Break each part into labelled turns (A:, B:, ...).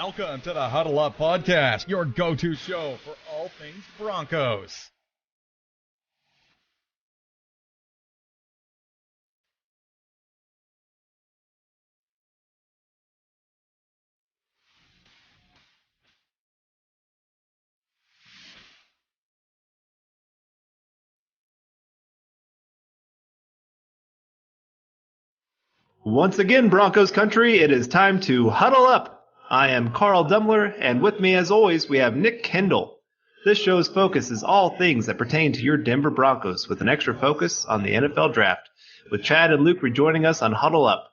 A: Welcome to the Huddle Up Podcast, your go-to show for all things Broncos.
B: Once again, Broncos country, it is time to huddle up. I am Carl Dumler, and with me as always, we have Nick Kendell. This show's focus is all things that pertain to your Denver Broncos, with an extra focus on the NFL Draft, with Chad and Luke rejoining us on Huddle Up.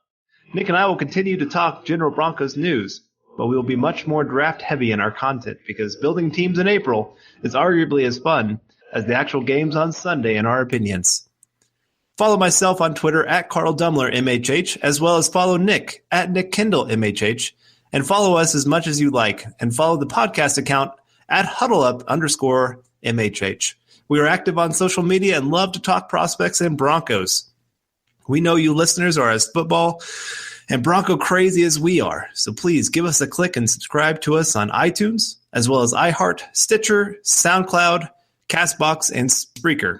B: Nick and I will continue to talk general Broncos news, but we will be much more draft-heavy in our content, because building teams in April is arguably as fun as the actual games on Sunday in our opinions. Follow myself on Twitter at Carl Dumler MHH, as well as follow Nick at Nick Kendell MHH, and follow us as much as you like, and follow the podcast account at HuddleUp_MHH. We are active on social media and love to talk prospects and Broncos. We know you listeners are as football and Bronco crazy as we are, so please give us a click and subscribe to us on iTunes, as well as iHeart, Stitcher, SoundCloud, CastBox, and Spreaker.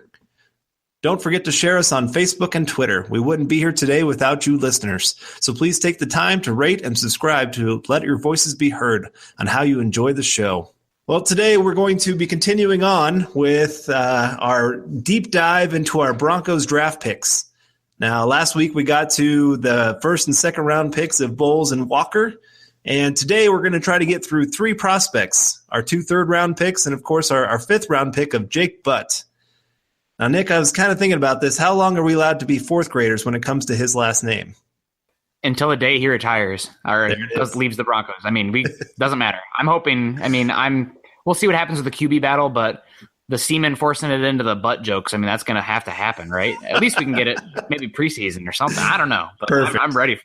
B: Don't forget to share us on Facebook and Twitter. We wouldn't be here today without you listeners. So please take the time to rate and subscribe to let your voices be heard on how you enjoy the show. Well, today we're going to be continuing on with our deep dive into our Broncos draft picks. Now, last week we got to the first and second round picks of Bowles and Walker. And today we're going to try to get through three prospects, our 2 third-round picks, and, of course, our fifth-round pick of Jake Butt. Now, Nick, I was kind of thinking about this. How long are we allowed to be fourth graders when it comes to his last name?
C: Until the day he retires or leaves the Broncos. I mean, doesn't matter. I'm hoping. I mean, we'll see what happens with the QB battle, but the seaman forcing it into the butt jokes. I mean, that's going to happen, right? At least we can get it maybe preseason or something. I don't know, but perfect. I'm ready for it.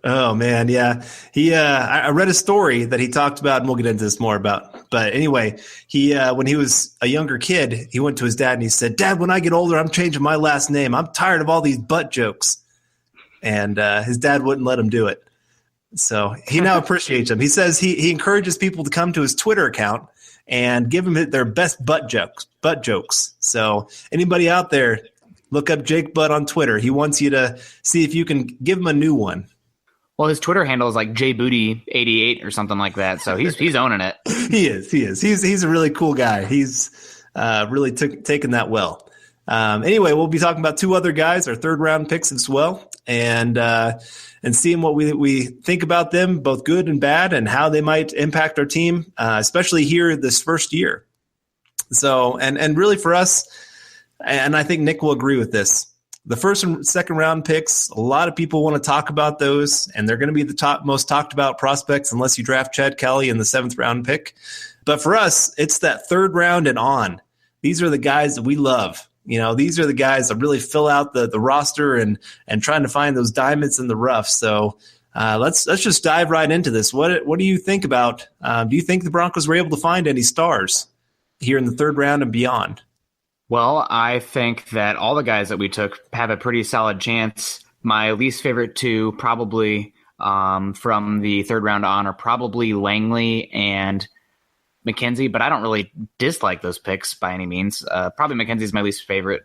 B: Oh man, yeah. I read a story that he talked about, and we'll get into this more about. But anyway, he when he was a younger kid, he went to his dad and he said, "Dad, when I get older, I'm changing my last name. I'm tired of all these butt jokes." And his dad wouldn't let him do it. So he now appreciates them. He says he encourages people to come to his Twitter account and give him their best butt jokes. So anybody out there, look up Jake Butt on Twitter. He wants you to see if you can give him a new one.
C: Well, his Twitter handle is like JBooty88 or something like that, so he's owning it.
B: He is. He's a really cool guy. He's really taken that well. Anyway, we'll be talking about 2 other guys, our third-round picks as well, and seeing what we think about them, both good and bad, and how they might impact our team, especially here this first year. So, and really for us, and I think Nick will agree with this, the first and second round picks, a lot of people want to talk about those, and they're going to be the most talked about prospects unless you draft Chad Kelly in the 7th round pick. But for us, it's that 3rd round and on. These are the guys that we love. You know, these are the guys that really fill out the roster and trying to find those diamonds in the rough. So let's just dive right into this. What do you think about? Do you think the Broncos were able to find any stars here in the 3rd round and beyond?
C: Well, I think that all the guys that we took have a pretty solid chance. My least favorite 2 probably from the 3rd round on are probably Langley and McKenzie, but I don't really dislike those picks by any means. Probably McKenzie is my least favorite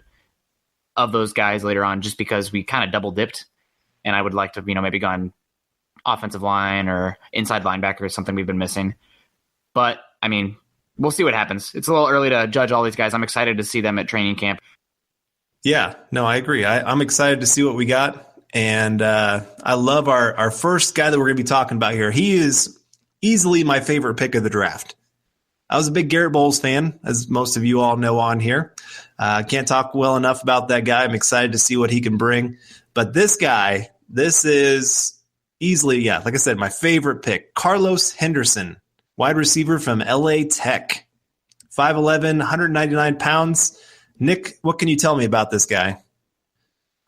C: of those guys later on, just because we kind of double dipped, and I would like to, maybe gone offensive line or inside linebacker is something we've been missing. But I mean, we'll see what happens. It's a little early to judge all these guys. I'm excited to see them at training camp.
B: Yeah, no, I agree. I'm excited to see what we got. And I love our first guy that we're going to be talking about here. He is easily my favorite pick of the draft. I was a big Garrett Bowles fan, as most of you all know on here. Can't talk well enough about that guy. I'm excited to see what he can bring. But this guy, this is easily, like I said, my favorite pick. Carlos Henderson, wide receiver from LA Tech. 5'11", 199 pounds. Nick, what can you tell me about this guy?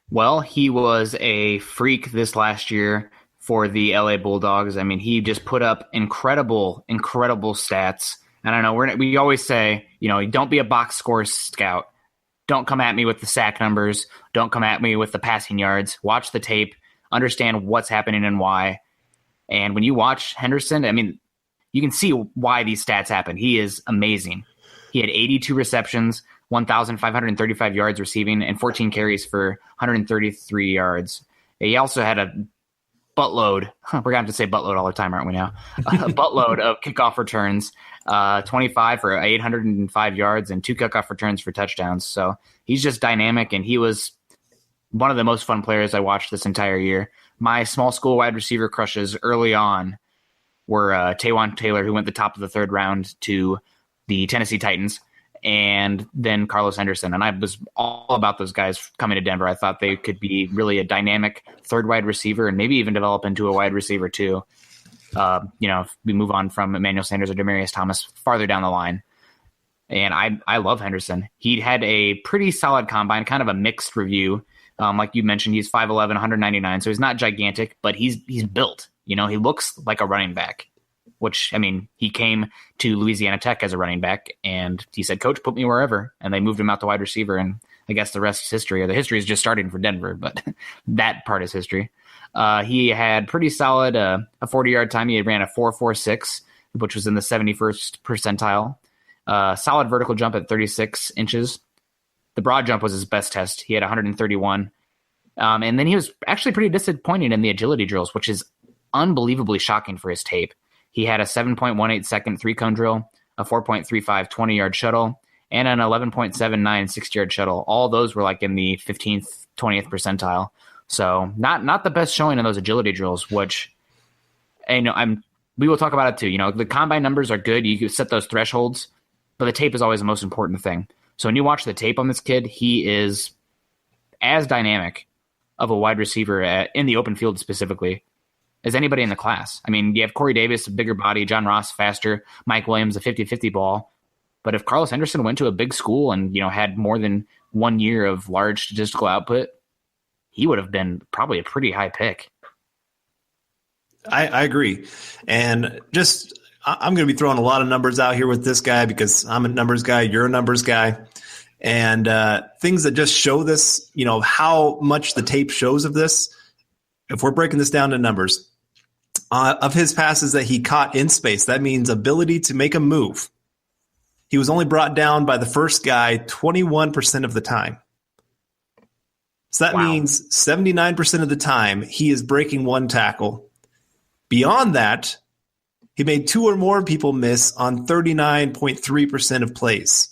C: Well, he was a freak this last year for the LA Bulldogs. I mean, he just put up incredible stats. And I know we always say, don't be a box score scout. Don't come at me with the sack numbers. Don't come at me with the passing yards. Watch the tape. Understand what's happening and why. And when you watch Henderson, I mean, you can see why these stats happen. He is amazing. He had 82 receptions, 1,535 yards receiving, and 14 carries for 133 yards. He also had a buttload. We're going to have to say buttload all the time, aren't we now? A buttload of kickoff returns, 25 for 805 yards and 2 kickoff returns for touchdowns. So he's just dynamic, and he was one of the most fun players I watched this entire year. My small school wide receiver crushes early on were Taywan Taylor, who went the top of the 3rd round to the Tennessee Titans, and then Carlos Henderson. And I was all about those guys coming to Denver. I thought they could be really a dynamic 3rd wide receiver and maybe even develop into a wide receiver too. If we move on from Emmanuel Sanders or Demaryius Thomas farther down the line. And I love Henderson. He had a pretty solid combine, kind of a mixed review. Like you mentioned, he's 5'11", 199, so he's not gigantic, but he's built. He looks like a running back, which, he came to Louisiana Tech as a running back, and he said, "Coach, put me wherever," and they moved him out to wide receiver, and I guess the rest is history, or the history is just starting for Denver, but that part is history. He had pretty solid a 40-yard time. He ran a 4.46, which was in the 71st percentile. Solid vertical jump at 36 inches. The broad jump was his best test. He had 131. And then he was actually pretty disappointing in the agility drills, which is unbelievably shocking for his tape. He had a 7.18 second 3-cone drill, a 4.35 20-yard shuttle, and an 11.79 6-yard shuttle. All those were like in the 15th, 20th percentile. So not the best showing in those agility drills, which we will talk about it too. The combine numbers are good. You can set those thresholds, but the tape is always the most important thing. So when you watch the tape on this kid, he is as dynamic of a wide receiver in the open field specifically as anybody in the class. You have Corey Davis, a bigger body, John Ross, faster, Mike Williams, a 50-50 ball. But if Carlos Henderson went to a big school and, had more than 1 year of large statistical output, he would have been probably a pretty high pick.
B: I agree. And I'm going to be throwing a lot of numbers out here with this guy because I'm a numbers guy. You're a numbers guy. And things that just show this, how much the tape shows of this. If we're breaking this down to numbers, of his passes that he caught in space, that means ability to make a move. He was only brought down by the first guy 21% of the time. So that means 79% of the time he is breaking one tackle. Beyond that, he made 2 or more people miss on 39.3% of plays.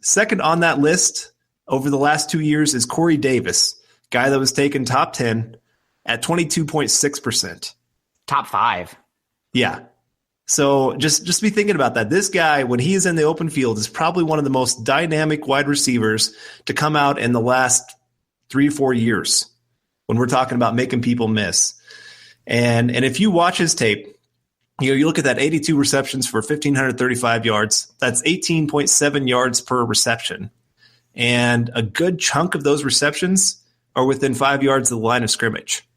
B: Second on that list over the last 2 years is Corey Davis, guy that was taken top 10 at 22.6%.
C: Top 5.
B: Yeah. So just be thinking about that. This guy, when he is in the open field, is probably one of the most dynamic wide receivers to come out in the last 3 or 4 years when we're talking about making people miss. And if you watch his tape, you look at that 82 receptions for 1,535 yards. That's 18.7 yards per reception. And a good chunk of those receptions are within 5 yards of the line of scrimmage.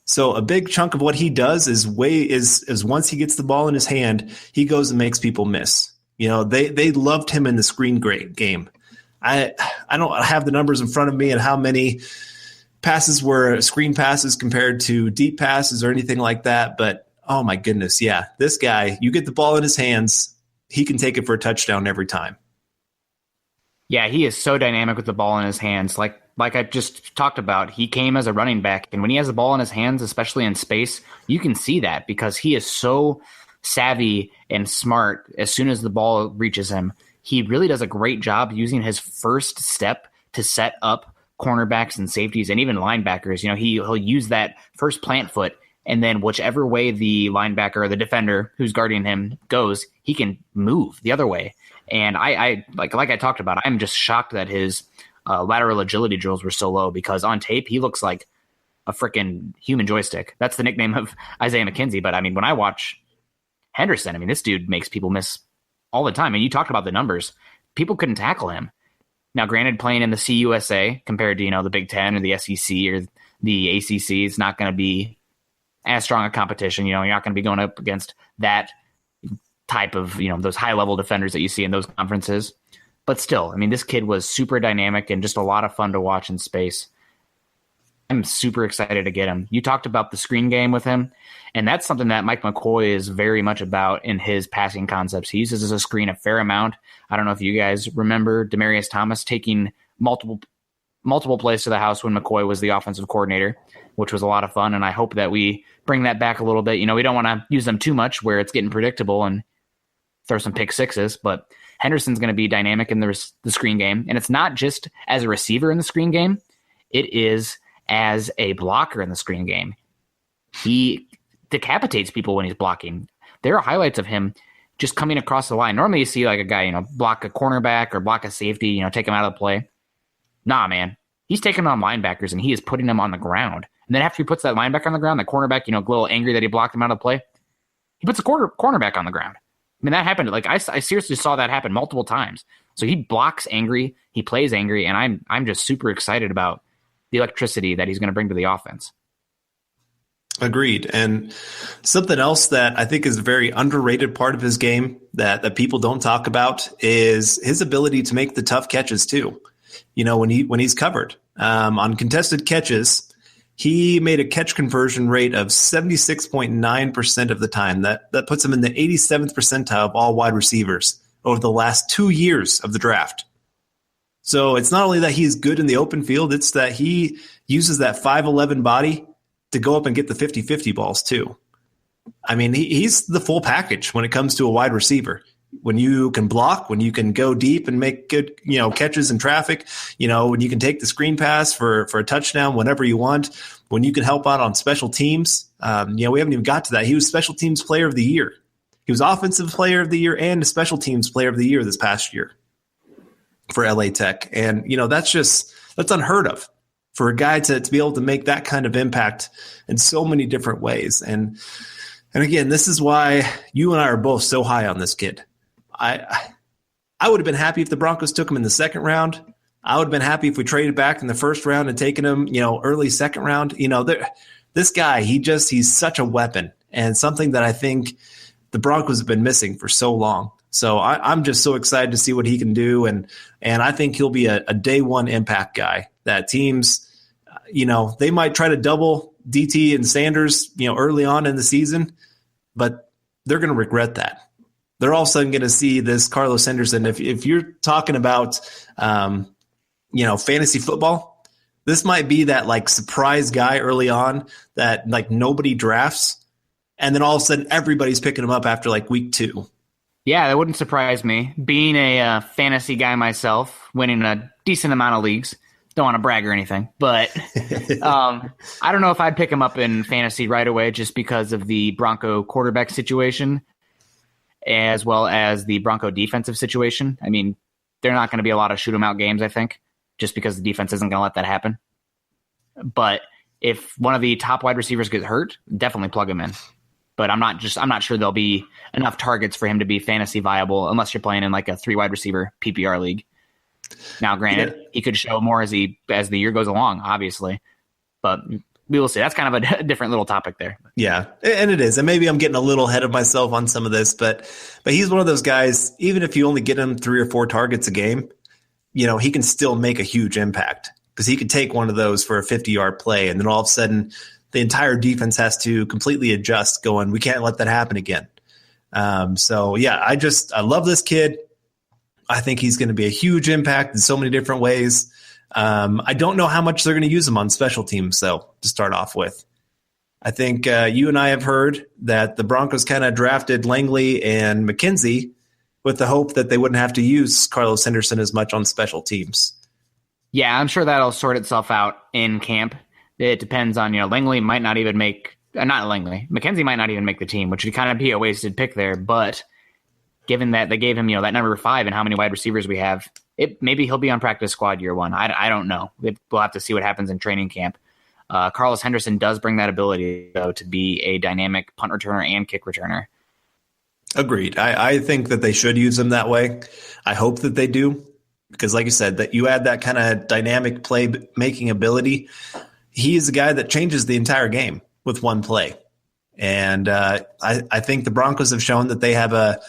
B: So a big chunk of what he does is once he gets the ball in his hand, he goes and makes people miss. They loved him in the screen game. I don't have the numbers in front of me and how many passes were screen passes compared to deep passes or anything like that, but oh my goodness, yeah. This guy, you get the ball in his hands, he can take it for a touchdown every time.
C: Yeah, he is so dynamic with the ball in his hands. Like I just talked about, he came as a running back, and when he has the ball in his hands, especially in space, you can see that because he is so savvy and smart. As soon as the ball reaches him, he really does a great job using his first step to set up cornerbacks and safeties and even linebackers. He'll use that first plant foot, and then whichever way the linebacker or the defender who's guarding him goes, he can move the other way. And I like I talked about, I'm just shocked that his lateral agility drills were so low because on tape, he looks like a freaking human joystick. That's the nickname of Isaiah McKenzie. But when I watch Henderson, this dude makes people miss all the time. And you talked about the numbers. People couldn't tackle him. Now, granted, playing in the CUSA compared to, the Big Ten or the SEC or the ACC is not going to be as strong a competition. You're not going to be going up against that type of, those high-level defenders that you see in those conferences. But still, this kid was super dynamic and just a lot of fun to watch in space. I'm super excited to get him. You talked about the screen game with him, and that's something that Mike McCoy is very much about in his passing concepts. He uses a screen a fair amount. I don't know if you guys remember Demaryius Thomas taking multiple plays to the house when McCoy was the offensive coordinator, which was a lot of fun, and I hope that we bring that back a little bit. We don't want to use them too much where it's getting predictable and throw some pick sixes, but Henderson's going to be dynamic in the screen game, and it's not just as a receiver in the screen game. It is as a blocker in the screen game. He decapitates people when he's blocking. There are highlights of him just coming across the line. Normally you see like a guy, block a cornerback or block a safety, take him out of the play. Nah, man. He's taking on linebackers and he is putting them on the ground. And then after he puts that linebacker on the ground, the cornerback, a little angry that he blocked him out of the play, he puts the cornerback on the ground. I mean, that happened. Like I seriously saw that happen multiple times. So he blocks angry, he plays angry, and I'm just super excited about the electricity that he's going to bring to the offense.
B: Agreed. And something else that I think is a very underrated part of his game that people don't talk about is his ability to make the tough catches too. When he's covered on contested catches, he made a catch conversion rate of 76.9% of the time. That puts him in the 87th percentile of all wide receivers over the last 2 years of the draft. So it's not only that he's good in the open field, it's that he uses that 5'11 body to go up and get the 50-50 balls too. I mean, he's the full package when it comes to a wide receiver. When you can block, when you can go deep and make good, catches in traffic, when you can take the screen pass for a touchdown whenever you want, when you can help out on special teams. We haven't even got to that. He was special teams player of the year. He was offensive player of the year and a special teams player of the year this past year for LA Tech. And, that's unheard of for a guy to be able to make that kind of impact in so many different ways. And again, this is why you and I are both so high on this kid. I would have been happy if the Broncos took him in the second round. I would have been happy if we traded back in the first round and taken him, early second round. This guy, he's such a weapon and something that I think the Broncos have been missing for so long. So I'm just so excited to see what he can do. And I think he'll be a day one impact guy that teams, they might try to double DT and Sanders, early on in the season, but they're going to regret that. They're all of a sudden going to see this Carlos Henderson. If you're talking about, fantasy football, this might be that like surprise guy early on that like nobody drafts. And then all of a sudden everybody's picking him up after like week 2.
C: Yeah, that wouldn't surprise me. Being a fantasy guy myself, winning a decent amount of leagues, don't want to brag or anything, but I don't know if I'd pick him up in fantasy right away just because of the Bronco quarterback situation as well as the Bronco defensive situation. I mean, they're not going to be a lot of shoot 'em out games, I think, just because the defense isn't going to let that happen. But if one of the top wide receivers gets hurt, definitely plug him in. But I'm not sure there'll be enough targets for him to be fantasy viable unless you're playing in like a 3 wide receiver PPR league. Now, granted, he could show more as the year goes along, obviously, but we will see. That's kind of a different little topic there.
B: Yeah, and it is. And maybe I'm getting a little ahead of myself on some of this, but he's one of those guys, even if you only get him 3 or 4 targets a game, he can still make a huge impact because he could take one of those for a 50-yard play, and then all of a sudden the entire defense has to completely adjust going, we can't let that happen again. So, yeah, I love this kid. I think he's going to be a huge impact in so many different ways. I don't know how much they're going to use him on special teams, though, to start off with. I think you and I have heard that the Broncos kind of drafted Langley and McKenzie with the hope that they wouldn't have to use Carlos Henderson as much on special teams.
C: Yeah, I'm sure that'll sort itself out in camp. It depends on, Langley might not even make – not Langley. McKenzie might not even make the team, which would kind of be a wasted pick there, but – given that they gave him, that number 5 and how many wide receivers we have, maybe he'll be on practice squad year 1. I don't know. We'll have to see what happens in training camp. Carlos Henderson does bring that ability, though, to be a dynamic punt returner and kick returner.
B: Agreed. I think that they should use him that way. I hope that they do because, like you said, that you add that kind of dynamic play-making ability. He is a guy that changes the entire game with one play. And I think the Broncos have shown that they have a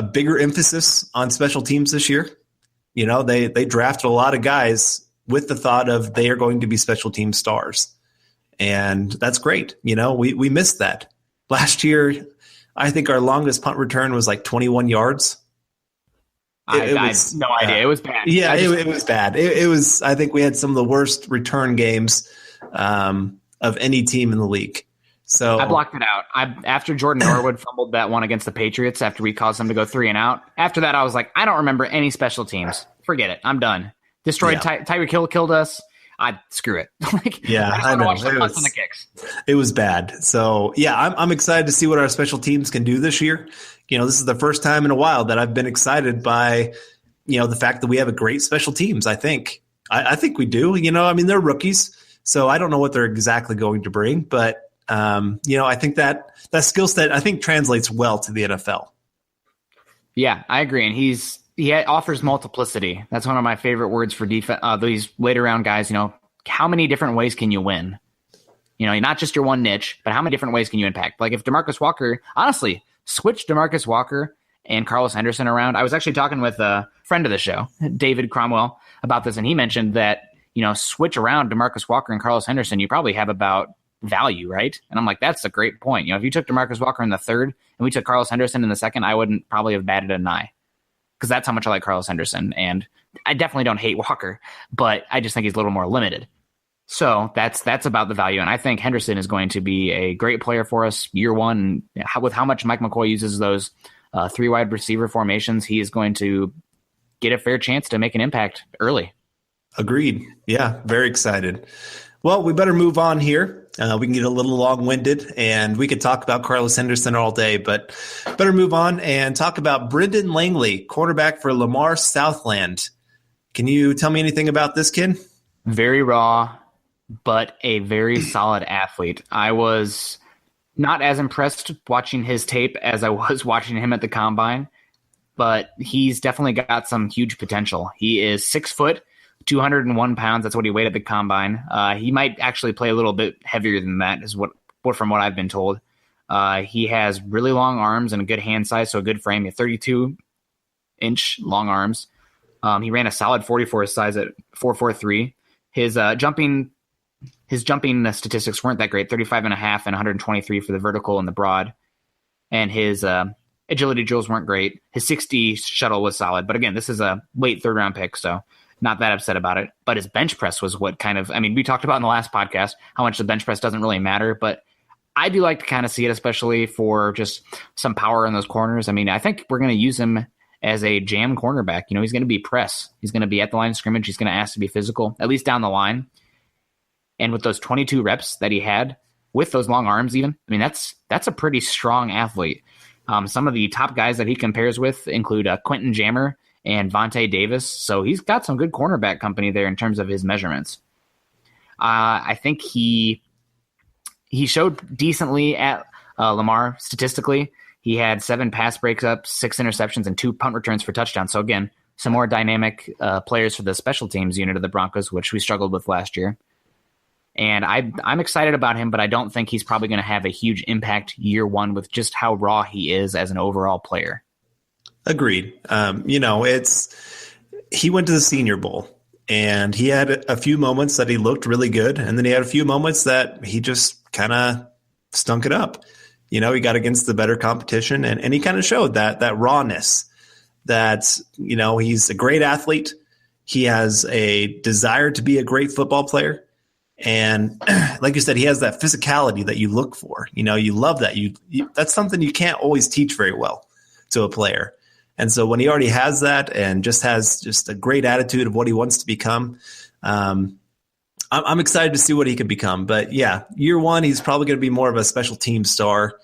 B: bigger emphasis on special teams this year. They drafted a lot of guys with the thought of they are going to be special team stars. And that's great. We missed that. Last year, I think our longest punt return was like 21 yards.
C: I had no idea. It was bad.
B: Yeah, it was bad. It was. I think we had some of the worst return games of any team in the league. So
C: I blocked it out. After Jordan Norwood fumbled that one against the Patriots after we caused them to go 3 and out. After that, I was like, I don't remember any special teams. Forget it. I'm done. Destroyed. Tyreek Hill killed us. Screw it.
B: I know.
C: Watch the punts and the kicks.
B: It was bad. So I'm excited to see what our special teams can do this year. This is the first time in a while that I've been excited by, the fact that we have a great special teams. I think we do. They're rookies, so I don't know what they're exactly going to bring, but I think that skill set translates well to the NFL. Yeah,
C: I agree, and he offers multiplicity. That's one of my favorite words for defense. These later round guys, how many different ways can you win? Not just your one niche, but how many different ways can you impact? Like if DeMarcus Walker, honestly, switch DeMarcus Walker and Carlos Henderson around. I was actually talking with a friend of the show, David Cromwell, about this, and he mentioned that, switch around DeMarcus Walker and Carlos Henderson, you probably have about value, right? And I'm like, that's a great point. If you took DeMarcus Walker in the third and we took Carlos Henderson in the second, I wouldn't probably have batted an eye. Because that's how much I like Carlos Henderson. And I definitely don't hate Walker, but I just think he's a little more limited. So that's about the value. And I think Henderson is going to be a great player for us year one. With how much Mike McCoy uses those 3 wide receiver formations, he is going to get a fair chance to make an impact early.
B: Agreed. Yeah, very excited. Well, we better move on here. We can get a little long-winded, and we could talk about Carlos Henderson all day, but better move on and talk about Brendan Langley, quarterback for Lamar Southland. Can you tell me anything about this kid?
C: Very raw, but a very solid athlete. I was not as impressed watching his tape as I was watching him at the combine, but he's definitely got some huge potential. He is 6 foot, 201 pounds. That's what he weighed at the combine. He might actually play a little bit heavier than that, is what from what I've been told. He has really long arms and a good hand size, so a good frame. He has 32-inch long arms. He ran a solid 44 size at 4.43. His jumping statistics weren't that great, 35.5 and 123 for the vertical and the broad. And his agility drills weren't great. His 60 shuttle was solid. But again, this is a late third-round pick, so not that upset about it. But his bench press was what we talked about in the last podcast, how much the bench press doesn't really matter. But I do like to kind of see it, especially for just some power in those corners. I think we're going to use him as a jam cornerback. He's going to be press. He's going to be at the line of scrimmage. He's going to ask to be physical, at least down the line. And with those 22 reps that he had, with those long arms even, that's a pretty strong athlete. Some of the top guys that he compares with include Quentin Jammer and Vontae Davis. So he's got some good cornerback company there in terms of his measurements. I think he showed decently at Lamar statistically. He had 7 pass breakups, 6 interceptions, and 2 punt returns for touchdowns. So again, some more dynamic players for the special teams unit of the Broncos, which we struggled with last year. And I'm excited about him, but I don't think he's probably going to have a huge impact year one with just how raw he is as an overall player.
B: Agreed. He went to the Senior Bowl, and he had a few moments that he looked really good, and then he had a few moments that he just kind of stunk it up. He got against the better competition, and he kind of showed that rawness, that, he's a great athlete. He has a desire to be a great football player. And like you said, he has that physicality that you look for. You love that. That's something you can't always teach very well to a player. And so when he already has that and just has just a great attitude of what he wants to become, I'm excited to see what he can become. But yeah, year one, he's probably going to be more of a special team star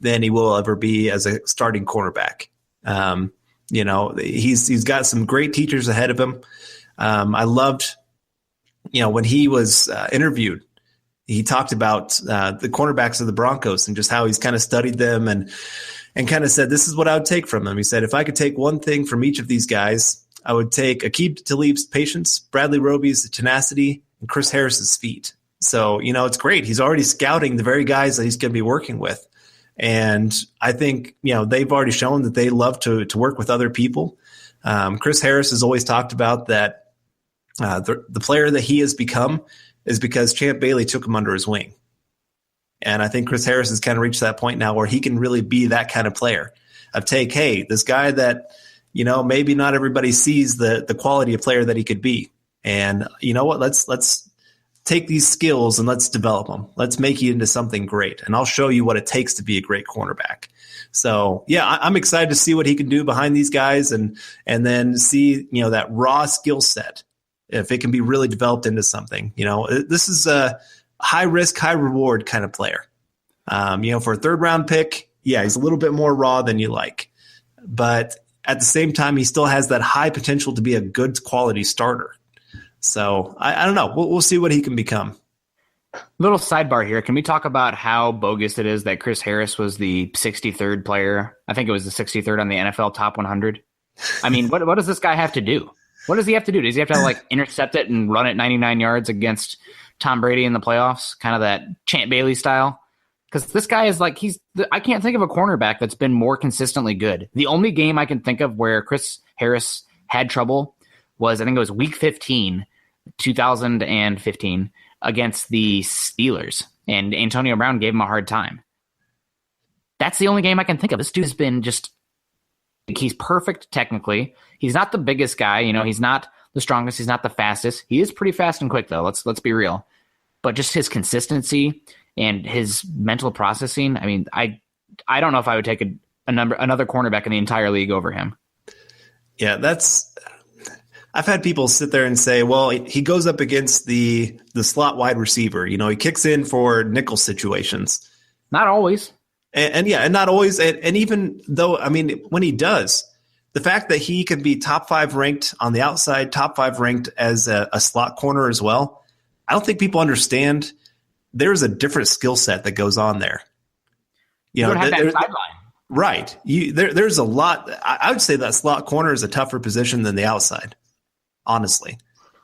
B: than he will ever be as a starting cornerback. He's got some great teachers ahead of him. I loved, when he was interviewed, he talked about the cornerbacks of the Broncos and just how he's kind of studied them and kind of said, this is what I would take from them. He said, if I could take one thing from each of these guys, I would take Aqib Talib's patience, Bradley Roby's tenacity, and Chris Harris's feet. So, it's great. He's already scouting the very guys that he's going to be working with. And I think, they've already shown that they love to work with other people. Chris Harris has always talked about that, The player that he has become is because Champ Bailey took him under his wing. And I think Chris Harris has kind of reached that point now where he can really be that kind of player of hey, this guy that, maybe not everybody sees the quality of player that he could be. And you know what? Let's take these skills and let's develop them. Let's make you into something great. And I'll show you what it takes to be a great cornerback. So yeah, I'm excited to see what he can do behind these guys and then see, that raw skill set, if it can be really developed into something. This is a high risk, high reward kind of player. For a third round pick, yeah, he's a little bit more raw than you like, but at the same time, he still has that high potential to be a good quality starter. So I don't know. We'll see what he can become.
C: Little sidebar here. Can we talk about how bogus it is that Chris Harris was the 63rd player? I think it was the 63rd on the NFL top 100. I mean, what does this guy have to do? What does he have to do? Does he have to intercept it and run it 99 yards against Tom Brady in the playoffs? Kind of that Champ Bailey style? Because this guy is I can't think of a cornerback that's been more consistently good. The only game I can think of where Chris Harris had trouble was, I think it was week 15, 2015, against the Steelers. And Antonio Brown gave him a hard time. That's the only game I can think of. This dude's been he's perfect technically. He's not the biggest guy. He's not the strongest. He's not the fastest. He is pretty fast and quick, though. Let's be real. But just his consistency and his mental processing, I mean, I don't know if I would take another cornerback in the entire league over him.
B: Yeah, I've had people sit there and say, well, he goes up against the slot wide receiver. He kicks in for nickel situations.
C: Not always.
B: And not always. And even though, I mean, when he does, the fact that he can be top 5 ranked on the outside, top 5 ranked as a slot corner as well, I don't think people understand there's a different skill set that goes on there.
C: You don't have that sideline.
B: Right. There's a lot. I would say that slot corner is a tougher position than the outside, honestly.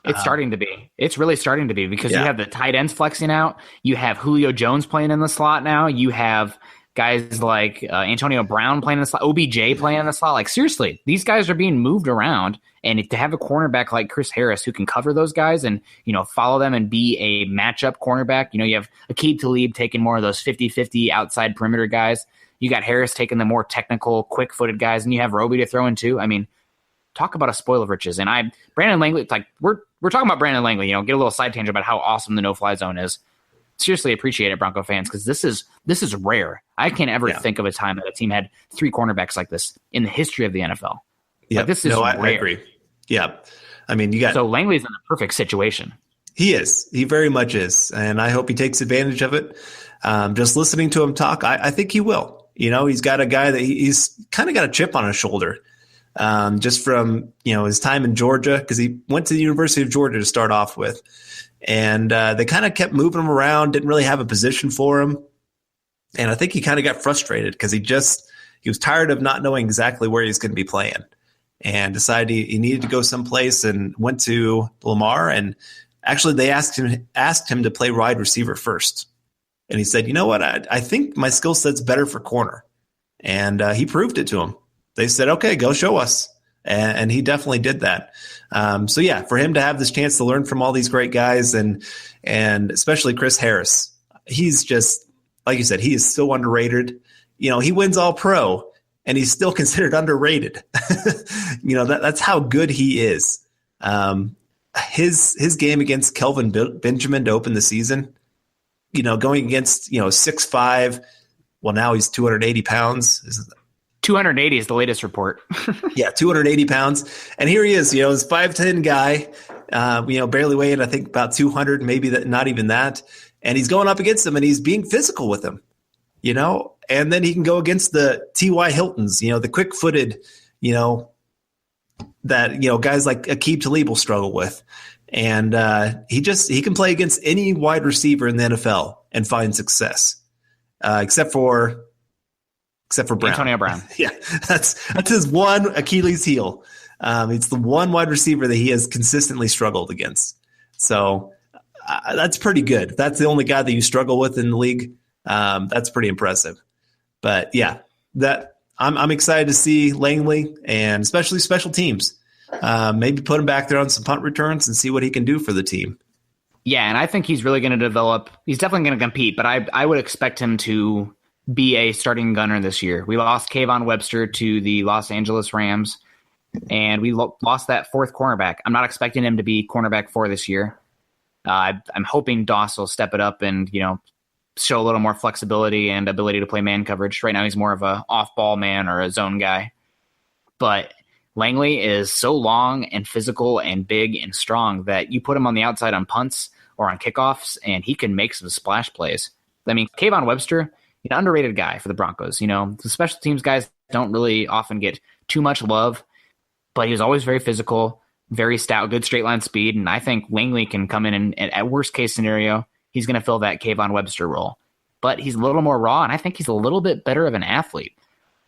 C: It's starting to be. It's really starting to be because you have the tight ends flexing out. You have Julio Jones playing in the slot now. You have guys like Antonio Brown playing in the slot, OBJ playing in the slot. Seriously, these guys are being moved around. And to have a cornerback like Chris Harris who can cover those guys and, follow them and be a matchup cornerback, you have Aqib Talib taking more of those 50-50 outside perimeter guys. You got Harris taking the more technical, quick-footed guys, and you have Roby to throw in too. I mean, talk about a spoil of riches. And Brandon Langley, it's we're talking about Brandon Langley, get a little side tangent about how awesome the no-fly zone is. Seriously appreciate it, Bronco fans, because this is rare. I can't ever think of a time that a team had 3 cornerbacks like this in the history of the NFL.
B: Yeah,
C: this is rare.
B: I agree. Yeah. I mean,
C: so Langley's in the perfect situation.
B: He is. He very much is. And I hope he takes advantage of it. Just listening to him talk, I think he will. He's got a guy that he's kind of got a chip on his shoulder just from, his time in Georgia, because he went to the University of Georgia to start off with. And they kind of kept moving him around, didn't really have a position for him. And I think he kind of got frustrated because he was tired of not knowing exactly where he's going to be playing. And decided he needed to go someplace and went to Lamar. And actually, they asked him to play wide receiver first. And he said, you know what? I think my skill set's better for corner. And he proved it to him. They said, okay, go show us. And he definitely did that. So, yeah, for him to have this chance to learn from all these great guys and especially Chris Harris, he's just, like you said, he is so underrated. He wins all pro. And he's still considered underrated. That's how good he is. His game against Kelvin Benjamin to open the season, going against, 6'5", well, now he's 280 pounds.
C: 280 is the latest report.
B: Yeah, 280 pounds. And here he is, this 5'10" guy, barely weighing, I think, about 200, maybe not even that. And he's going up against him, and he's being physical with him, And then he can go against the T.Y. Hiltons, the quick-footed, that, guys like Aqib Talib will struggle with. And he can play against any wide receiver in the NFL and find success, except for Brown.
C: Antonio Brown.
B: Yeah, that's his one Achilles heel. It's the one wide receiver that he has consistently struggled against. So that's pretty good. If that's the only guy that you struggle with in the league, that's pretty impressive. But yeah, I'm excited to see Langley and especially special teams. maybe put him back there on some punt returns and see what he can do for the team.
C: Yeah, and I think he's really going to develop. He's definitely going to compete, but I would expect him to be a starting gunner this year. We lost Kayvon Webster to the Los Angeles Rams, and we lost that fourth cornerback. I'm not expecting him to be cornerback 4 this year. I'm hoping Doss will step it up and, show a little more flexibility and ability to play man coverage. Right now he's more of a off-ball man or a zone guy. But Langley is so long and physical and big and strong that you put him on the outside on punts or on kickoffs, and he can make some splash plays. I mean, Kayvon Webster, an underrated guy for the Broncos. The special teams guys don't really often get too much love, but he was always very physical, very stout, good straight line speed, and I think Langley can come in and at worst case scenario, he's going to fill that Kayvon Webster role. But he's a little more raw, and I think he's a little bit better of an athlete.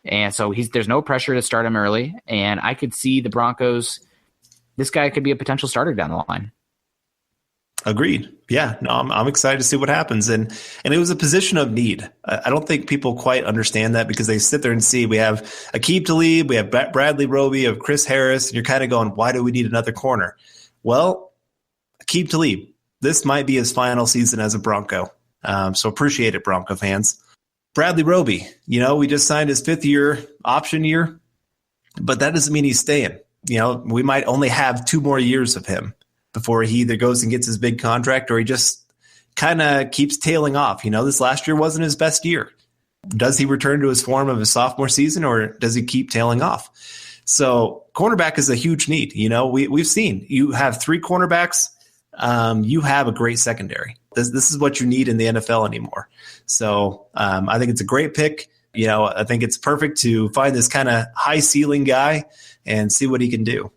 C: And so there's no pressure to start him early, and I could see the Broncos, this guy could be a potential starter down the line.
B: Agreed. Yeah, no, I'm excited to see what happens. And it was a position of need. I don't think people quite understand that because they sit there and see we have Aqib Talib, we have Bradley Roby, we have Chris Harris, and you're kind of going, why do we need another corner? Well, Aqib Talib, this might be his final season as a Bronco. So appreciate it, Bronco fans. Bradley Roby, we just signed his 5th-year option year, but that doesn't mean he's staying. We might only have 2 more years of him before he either goes and gets his big contract or he just kind of keeps tailing off. This last year wasn't his best year. Does he return to his form of his sophomore season or does he keep tailing off? So cornerback is a huge need. We've seen you have 3 cornerbacks. You have a great secondary. This is what you need in the NFL anymore. So I think it's a great pick. I think it's perfect to find this kind of high ceiling guy and see what he can do.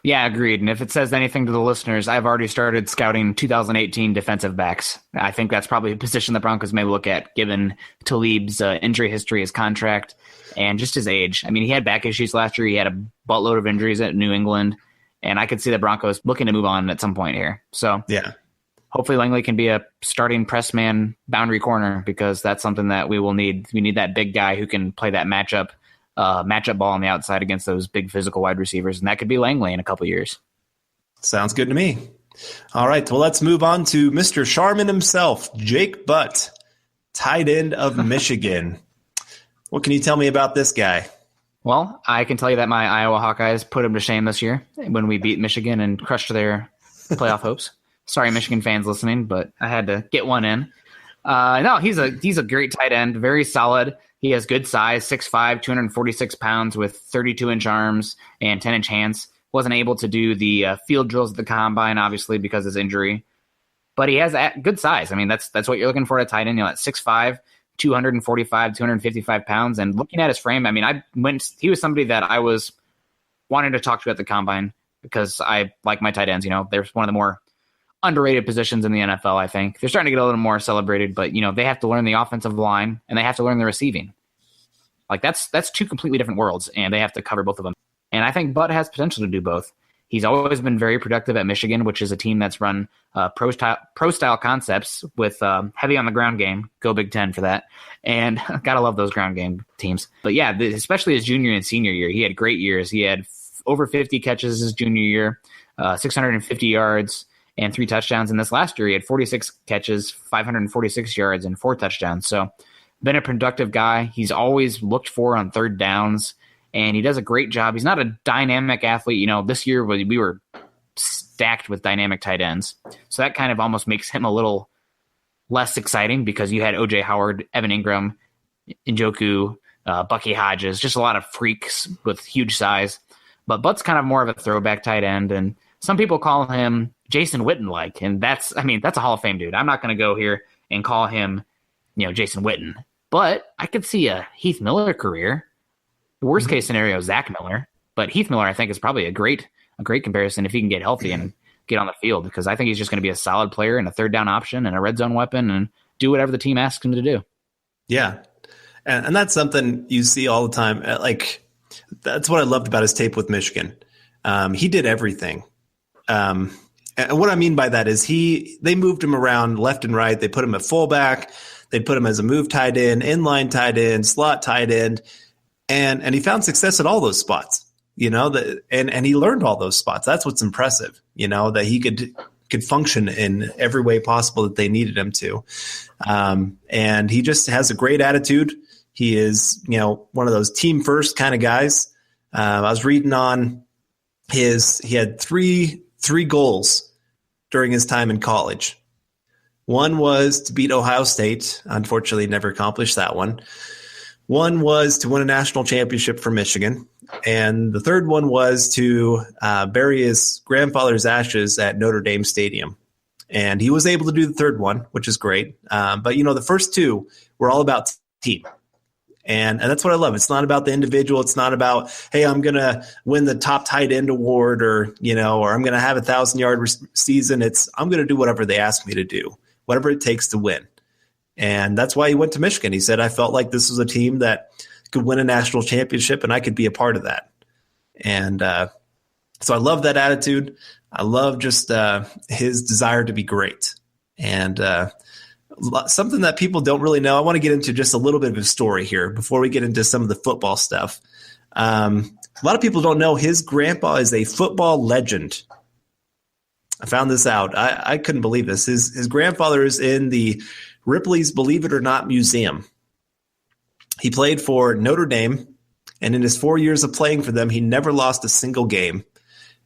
C: Yeah, agreed. And if it says anything to the listeners, I've already started scouting 2018 defensive backs. I think that's probably a position the Broncos may look at given Talib's injury history, his contract, and just his age. I mean, he had back issues last year. He had a buttload of injuries at New England. And I could see the Broncos looking to move on at some point here. So
B: yeah,
C: hopefully Langley can be a starting press man boundary corner because that's something that we will need. We need that big guy who can play that matchup ball on the outside against those big physical wide receivers. And that could be Langley in a couple years.
B: Sounds good to me. All right. Well, let's move on to Mr. Sharman himself, Jake Butt, tight end of Michigan. What can you tell me about this guy?
C: Well, I can tell you that my Iowa Hawkeyes put him to shame this year when we beat Michigan and crushed their playoff hopes. Sorry, Michigan fans listening, but I had to get one in. No, he's a great tight end, very solid. He has good size, 6'5", 246 pounds with 32-inch arms and 10-inch hands. Wasn't able to do the field drills at the combine, obviously, because of his injury. But he has good size. I mean, that's what you're looking for at a tight end. At 6'5", 245, 255 pounds. And looking at his frame, I mean, he was somebody that I was wanting to talk to at the combine because I like my tight ends. They're one of the more underrated positions in the NFL, I think. They're starting to get a little more celebrated, but, they have to learn the offensive line and they have to learn the receiving. Like, that's 2 completely different worlds, and they have to cover both of them. And I think Bud has potential to do both. He's always been very productive at Michigan, which is a team that's run pro-style concepts with heavy on the ground game. Go Big Ten for that. And gotta love those ground game teams. But yeah, especially his junior and senior year, he had great years. He had over 50 catches his junior year, 650 yards, and 3 touchdowns. And this last year, he had 46 catches, 546 yards, and 4 touchdowns. So been a productive guy. He's always looked for on third downs. And he does a great job. He's not a dynamic athlete. This year we were stacked with dynamic tight ends. So that kind of almost makes him a little less exciting because you had O.J. Howard, Evan Ingram, Njoku, Bucky Hodges, just a lot of freaks with huge size. But Butt's kind of more of a throwback tight end. And some people call him Jason Witten-like. And that's a Hall of Fame dude. I'm not going to go here and call him, Jason Witten. But I could see a Heath Miller career. The worst case scenario is Zach Miller, but Heath Miller, I think, is probably a great comparison if he can get healthy and get on the field, because I think he's just going to be a solid player and a third down option and a red zone weapon and do whatever the team asks him to do.
B: Yeah. And that's something you see all the time. Like, that's what I loved about his tape with Michigan. He did everything. And what I mean by that is they moved him around left and right. They put him at fullback. They put him as a move tight end, inline tight end, slot tight end. And he found success at all those spots. and he learned all those spots. That's what's impressive, that he could function in every way possible that they needed him to. And he just has a great attitude. He is, one of those team first kind of guys. I was reading on he had three goals during his time in college. One was to beat Ohio State. Unfortunately, never accomplished that one. One was to win a national championship for Michigan. And the third one was to bury his grandfather's ashes at Notre Dame Stadium. And he was able to do the third one, which is great. But, the first two were all about team. And that's what I love. It's not about the individual. It's not about, hey, I'm going to win the top tight end award or I'm going to have 1,000-yard season. It's I'm going to do whatever they ask me to do, whatever it takes to win. And that's why he went to Michigan. He said, I felt like this was a team that could win a national championship and I could be a part of that. And so I love that attitude. I love just his desire to be great. And something that people don't really know, I want to get into just a little bit of a story here before we get into some of the football stuff. A lot of people don't know his grandpa is a football legend. I found this out. I couldn't believe this. His grandfather is in the Ripley's Believe It or Not Museum. He played for Notre Dame, and in his 4 years of playing for them, he never lost a single game.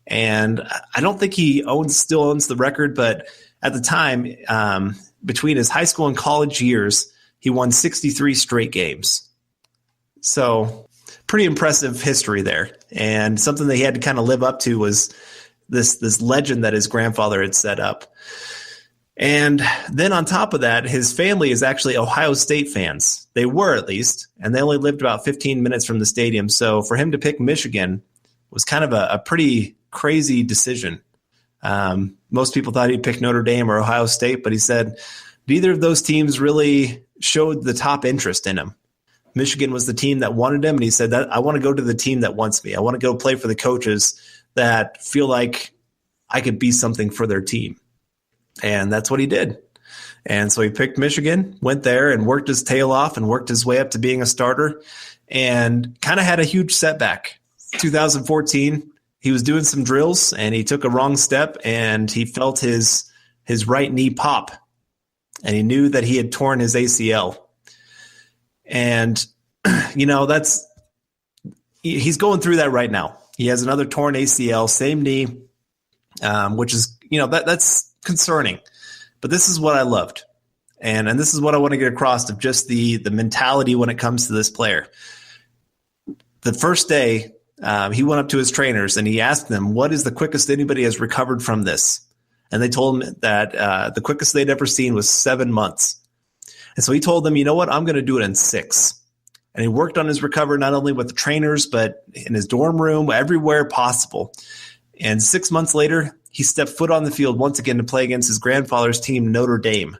B: And I don't think he still owns the record, but at the time, between his high school and college years, he won 63 straight games. So pretty impressive history there. And something that he had to kind of live up to was this legend that his grandfather had set up. And then on top of that, his family is actually Ohio State fans. They were, at least, and they only lived about 15 minutes from the stadium. So for him to pick Michigan was kind of a pretty crazy decision. Most people thought he'd pick Notre Dame or Ohio State, but he said neither of those teams really showed the top interest in him. Michigan was the team that wanted him, and he said that I want to go to the team that wants me. I want to go play for the coaches that feel like I could be something for their team. And that's what he did. And so he picked Michigan, went there and worked his tail off and worked his way up to being a starter and kind of had a huge setback. 2014, he was doing some drills and he took a wrong step and he felt his right knee pop. And he knew that he had torn his ACL. And, he's going through that right now. He has another torn ACL, same knee, which is, that's concerning. But this is what I loved. And this is what I want to get across of just the mentality when it comes to this player. The first day, he went up to his trainers and he asked them, what is the quickest anybody has recovered from this? And they told him that the quickest they'd ever seen was 7 months. And so he told them, you know what, I'm going to do it in 6. And he worked on his recovery not only with the trainers, but in his dorm room, everywhere possible. And 6 months later, he stepped foot on the field once again to play against his grandfather's team, Notre Dame.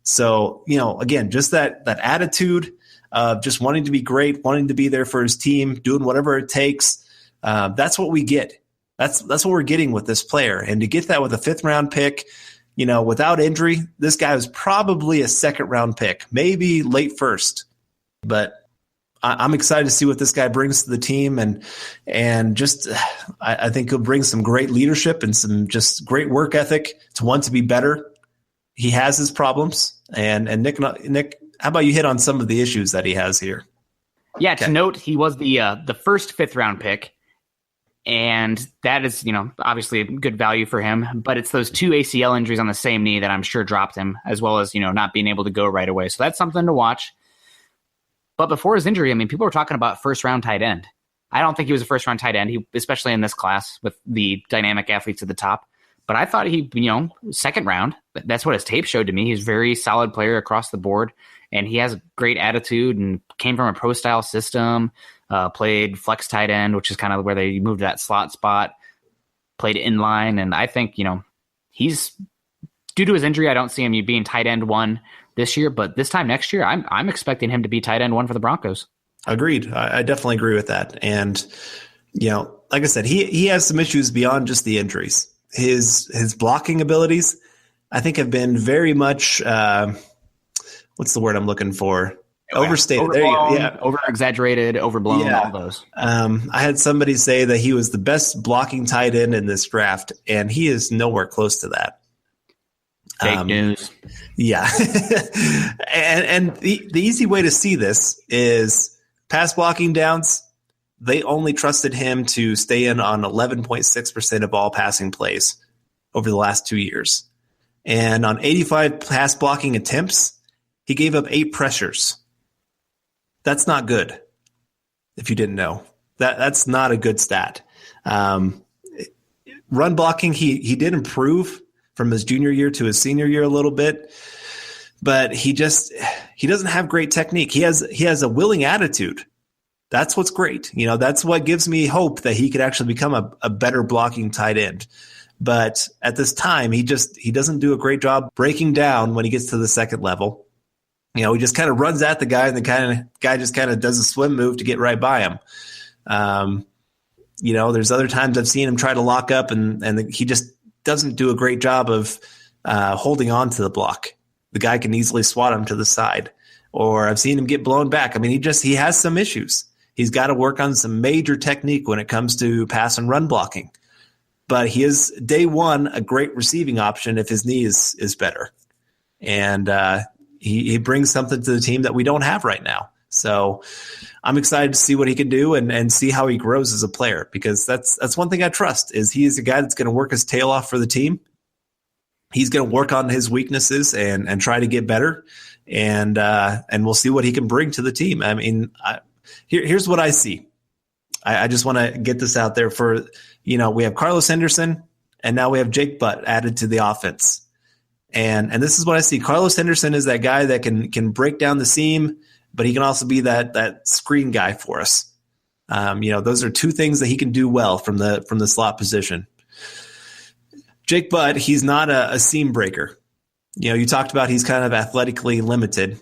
B: So, again, just that attitude of just wanting to be great, wanting to be there for his team, doing whatever it takes. That's what we get. That's what we're getting with this player. And to get that with a 5th-round pick, without injury, this guy was probably a 2nd-round pick, maybe late 1st. But I'm excited to see what this guy brings to the team, and just I think he'll bring some great leadership and some just great work ethic to want to be better. He has his problems, and Nick, how about you hit on some of the issues that he has here?
C: Yeah, to note, he was the first 5th-round pick, and that is obviously a good value for him. But it's those 2 ACL injuries on the same knee that I'm sure dropped him, as well as not being able to go right away. So that's something to watch. But before his injury, people were talking about 1st-round tight end. I don't think he was a 1st-round tight end, especially in this class with the dynamic athletes at the top. But I thought he, 2nd round. That's what his tape showed to me. He's a very solid player across the board, and he has a great attitude and came from a pro-style system, played flex tight end, which is kind of where they moved to that slot spot, played inline. And I think, he's, due to his injury, I don't see him being tight end 1 this year, but this time next year, I'm expecting him to be tight end 1 for the Broncos.
B: Agreed. I definitely agree with that. And, like I said, he has some issues beyond just the injuries. His blocking abilities, I think, have been very much, what's the word I'm looking for? Overstated. There you go. Yeah.
C: Over-exaggerated, overblown, all those.
B: I had somebody say that he was the best blocking tight end in this draft, and he is nowhere close to that.
C: Fake news.
B: Yeah. and the easy way to see this is pass blocking downs. They only trusted him to stay in on 11.6% of all passing plays over the last 2 years. And on 85 pass blocking attempts, he gave up 8 pressures. That's not good. If you didn't know, that's not a good stat. Run blocking, he did improve from his junior year to his senior year a little bit, but he doesn't have great technique. He has a willing attitude. That's what's great. That's what gives me hope that he could actually become a better blocking tight end. But at this time, he doesn't do a great job breaking down when he gets to the second level. He just kind of runs at the guy, and the guy just kind of does a swim move to get right by him. There's other times I've seen him try to lock up, and he just doesn't do a great job of holding on to the block. The guy can easily swat him to the side, or I've seen him get blown back. I mean, he has some issues. He's got to work on some major technique when it comes to pass and run blocking. But he is, day one, a great receiving option if his knee is better. And he brings something to the team that we don't have right now. So I'm excited to see what he can do and see how he grows as a player, because that's one thing I trust is he is a guy that's going to work his tail off for the team. He's going to work on his weaknesses and try to get better. And we'll see what he can bring to the team. I mean, here's what I see. I just want to get this out there for, we have Carlos Henderson, and now we have Jake Butt added to the offense. And this is what I see. Carlos Henderson is that guy that can break down the seam, but he can also be that screen guy for us. Those are two things that he can do well from the slot position. Jake Butt, he's not a seam breaker. You talked about he's kind of athletically limited.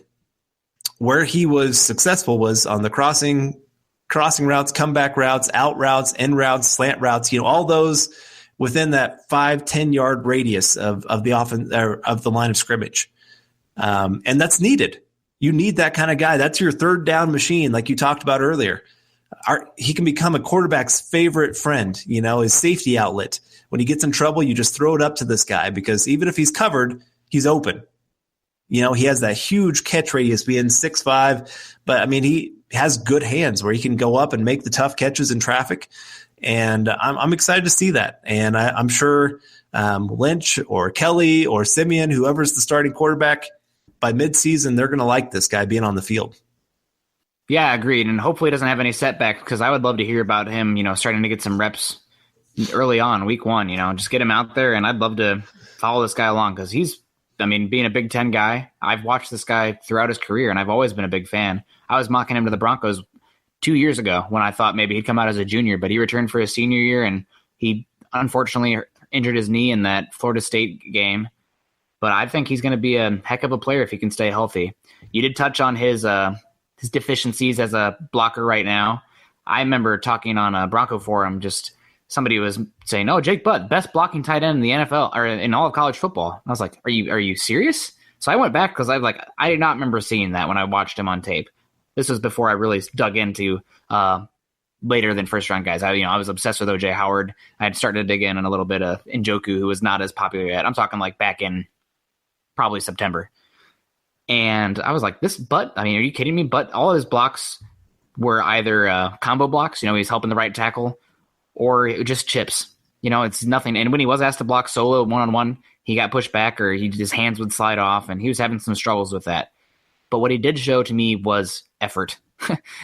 B: Where he was successful was on the crossing routes, comeback routes, out routes, in routes, slant routes, all those within that 5-10 yard radius of the offense or of the line of scrimmage. And that's needed. You need that kind of guy. That's your third down machine, like you talked about earlier. He can become a quarterback's favorite friend, his safety outlet. When he gets in trouble, you just throw it up to this guy, because even if he's covered, he's open. He has that huge catch radius, being 6'5", but I mean, he has good hands where he can go up and make the tough catches in traffic. And I'm excited to see that. And I'm sure Lynch or Kelly or Simeon, whoever's the starting quarterback, by midseason, they're going to like this guy being on the field.
C: Yeah, agreed. And hopefully he doesn't have any setbacks, because I would love to hear about him, starting to get some reps early on, week one, just get him out there. And I'd love to follow this guy along, because being a Big Ten guy, I've watched this guy throughout his career, and I've always been a big fan. I was mocking him to the Broncos 2 years ago when I thought maybe he'd come out as a junior, but he returned for his senior year, and he unfortunately injured his knee in that Florida State game. But I think he's going to be a heck of a player if he can stay healthy. You did touch on his deficiencies as a blocker right now. I remember talking on a Bronco forum, just somebody was saying, "Oh, Jake Butt, best blocking tight end in the NFL or in all of college football." And I was like, "Are you serious?" So I went back, because I did not remember seeing that when I watched him on tape. This was before I really dug into later than first round guys. I was obsessed with OJ Howard. I had started to dig in on a little bit of Njoku, who was not as popular yet. I'm talking back in probably September. And I was like, this Butt, are you kidding me? But all of his blocks were either combo blocks, he's helping the right tackle, or just chips. It's nothing. And when he was asked to block solo one-on-one, he got pushed back, or his hands would slide off, and he was having some struggles with that. But what he did show to me was effort.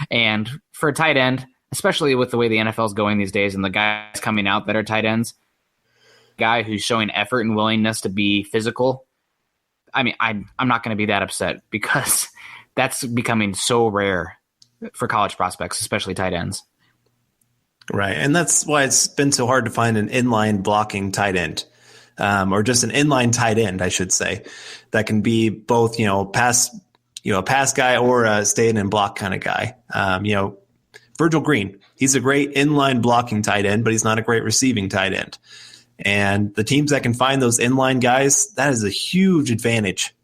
C: And for a tight end, especially with the way the NFL is going these days and the guys coming out that are tight ends, guy who's showing effort and willingness to be physical, I'm not going to be that upset, because that's becoming so rare for college prospects, especially tight ends.
B: Right, and that's why it's been so hard to find an inline blocking tight end, or just an inline tight end, I should say, that can be both, pass guy or a stay in and block kind of guy. Virgil Green, he's a great inline blocking tight end, but he's not a great receiving tight end. And the teams that can find those inline guys, that is a huge advantage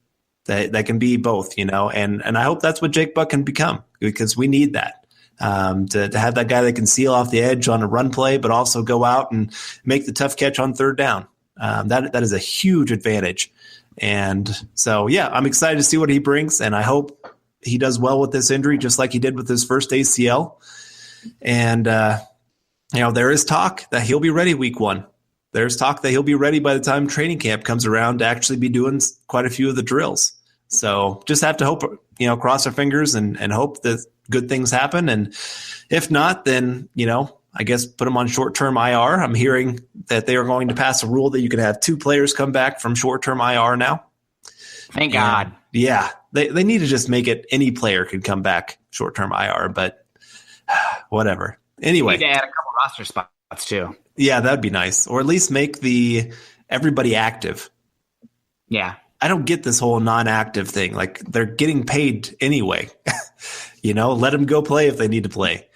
B: that can be both, and I hope that's what Jake Buck can become, because we need that. To have that guy that can seal off the edge on a run play, but also go out and make the tough catch on third down. That is a huge advantage. And so, yeah, I'm excited to see what he brings, and I hope he does well with this injury, just like he did with his first ACL. And, there is talk that he'll be ready week 1. There's talk that he'll be ready by the time training camp comes around to actually be doing quite a few of the drills. So just have to hope, cross our fingers and hope that good things happen. And if not, then, I guess put him on short-term IR. I'm hearing that they are going to pass a rule that you can have 2 players come back from short-term IR now.
C: Thank God.
B: Yeah, they need to just make it any player can come back short-term IR, but whatever. Anyway.
C: We need to add a couple roster spots too.
B: Yeah, that'd be nice. Or at least make everybody active.
C: Yeah.
B: I don't get this whole non-active thing. Like, they're getting paid anyway. Let them go play if they need to play.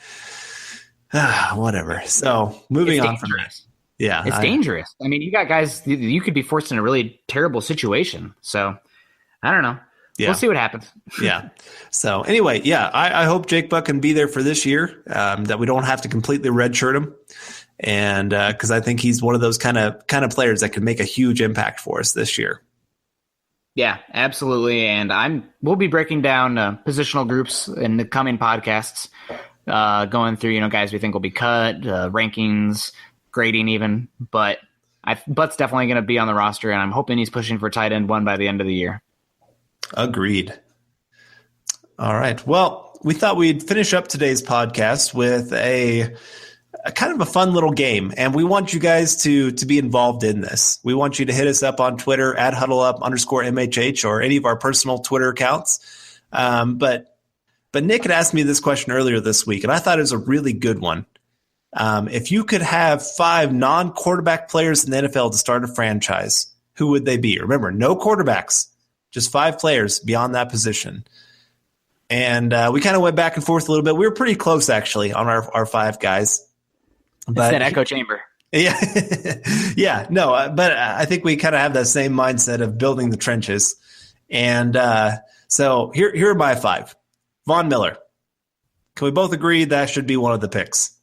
B: Whatever. So moving on from that. Yeah.
C: It's dangerous. I mean, you got guys, you could be forced in a really terrible situation. So I don't know. Yeah. We'll see what happens.
B: Yeah. So anyway, yeah, I hope Jake Buck can be there for this year, that we don't have to completely redshirt him. And because I think he's one of those kind of players that can make a huge impact for us this year.
C: Yeah, absolutely. And we'll be breaking down positional groups in the coming podcasts, going through, guys we think will be cut, rankings, grading even. But Butt's definitely going to be on the roster, and I'm hoping he's pushing for tight end 1 by the end of the year. Agreed.
B: All right. Well, we thought we'd finish up today's podcast with a kind of a fun little game, and we want you guys to be involved in this. We want you to hit us up on Twitter at @huddleup_MHH or any of our personal Twitter accounts. But Nick had asked me this question earlier this week, and I thought it was a really good one. If you could have 5 non-quarterback players in the NFL to start a franchise, who would they be? Remember, no quarterbacks, just 5 players beyond that position. And we kind of went back and forth a little bit. We were pretty close, actually, on our 5 guys.
C: But, it's an echo chamber.
B: Yeah. Yeah. No, but I think we kind of have that same mindset of building the trenches. And so here are my 5. Von Miller. Can we both agree that should be one of the picks?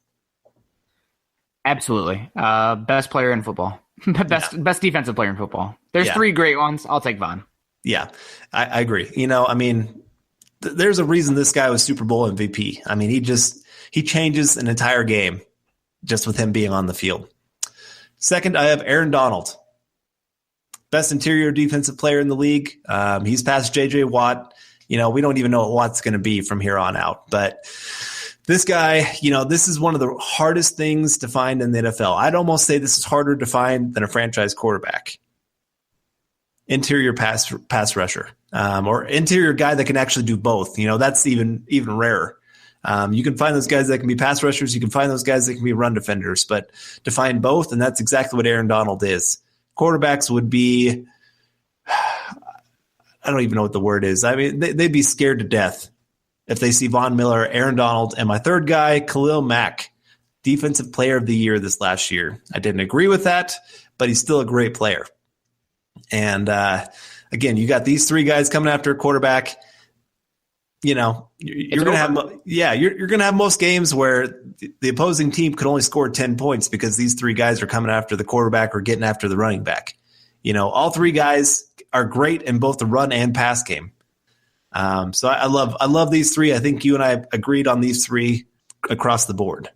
C: Absolutely. Best player in football. Best defensive player in football. There's 3 great ones. I'll take Von.
B: Yeah, I agree. There's a reason this guy was Super Bowl MVP. I mean, he changes an entire game just with him being on the field. Second, I have Aaron Donald. Best interior defensive player in the league. He's past J.J. Watt. We don't even know what Watt's going to be from here on out. But this guy, this is one of the hardest things to find in the NFL. I'd almost say this is harder to find than a franchise quarterback. Interior pass rusher, or interior guy that can actually do both. That's even rarer. You can find those guys that can be pass rushers. You can find those guys that can be run defenders, but to find both, and that's exactly what Aaron Donald is. Quarterbacks would be, I don't even know what the word is. I mean, they'd be scared to death if they see Von Miller, Aaron Donald, and my third guy, Khalil Mack, Defensive Player of the Year this last year. I didn't agree with that, but he's still a great player. And again, you got these 3 guys coming after a quarterback. You're going to have, you're going to have most games where the opposing team could only score 10 points because these 3 guys are coming after the quarterback or getting after the running back. All 3 guys are great in both the run and pass game. So I love these 3. I think you and I agreed on these 3 across the board.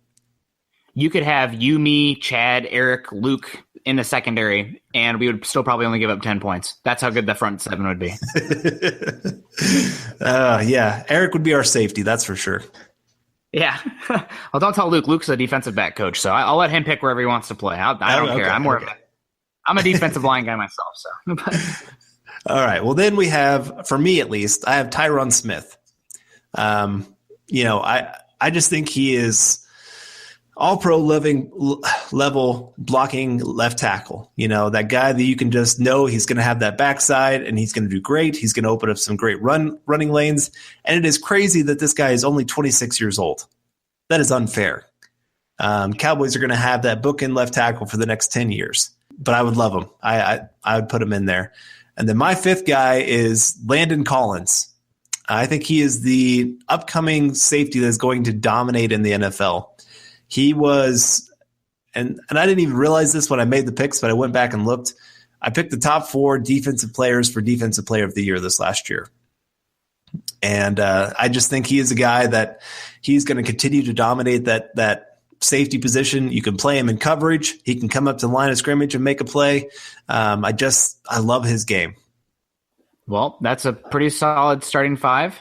C: You could have you, me, Chad, Eric, Luke in the secondary, and we would still probably only give up 10 points. That's how good the front 7 would be.
B: Yeah, Eric would be our safety, that's for sure.
C: Yeah. Well, don't tell Luke. Luke's a defensive back coach, so I'll let him pick wherever he wants to play. I don't care. I'm a defensive line guy myself. So.
B: All right. Well, then we have, for me at least, I have Tyron Smith. I just think he is all-pro level blocking left tackle. That guy that you can just know he's going to have that backside and he's going to do great. He's going to open up some great running lanes. And it is crazy that this guy is only 26 years old. That is unfair. Cowboys are going to have that bookend left tackle for the next 10 years. But I would love him. I would put him in there. And then my fifth guy is Landon Collins. I think he is the upcoming safety that's going to dominate in the NFL. He was, and I didn't even realize this when I made the picks, but I went back and looked. I picked the top 4 defensive players for Defensive Player of the Year this last year. And I just think he is a guy that he's going to continue to dominate that safety position. You can play him in coverage. He can come up to the line of scrimmage and make a play. I love his game.
C: Well, that's a pretty solid starting 5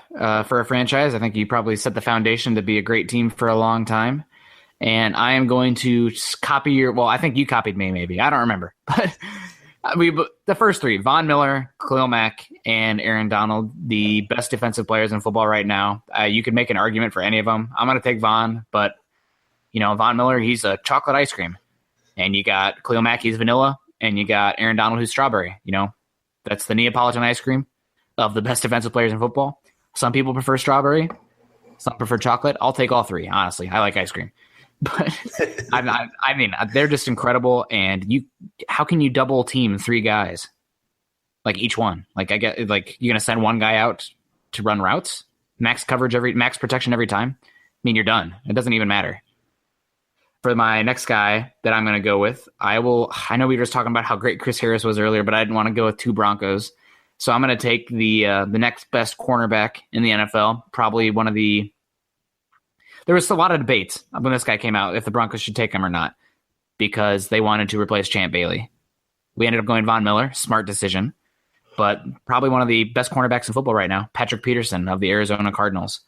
C: for a franchise. I think you probably set the foundation to be a great team for a long time. And I am going to copy I think you copied me maybe. I don't remember. But the first 3, Von Miller, Khalil Mack, and Aaron Donald, the best defensive players in football right now. You could make an argument for any of them. I'm going to take Von, but Von Miller, he's a chocolate ice cream. And you got Khalil Mack, he's vanilla. And you got Aaron Donald, who's strawberry. That's the Neapolitan ice cream of the best defensive players in football. Some people prefer strawberry. Some prefer chocolate. I'll take all 3, honestly. I like ice cream. But I mean, they're just incredible. And how can you double team 3 guys? Like each one. Like I get like you're gonna send one guy out to run routes, max protection every time. I mean, you're done. It doesn't even matter. For my next guy that I'm going to go with, I know we were just talking about how great Chris Harris was earlier, but I didn't want to go with 2 Broncos. So I'm going to take the next best cornerback in the NFL, probably there was a lot of debates when this guy came out, if the Broncos should take him or not, because they wanted to replace Champ Bailey. We ended up going Von Miller, smart decision, but probably one of the best cornerbacks in football right now, Patrick Peterson of the Arizona Cardinals.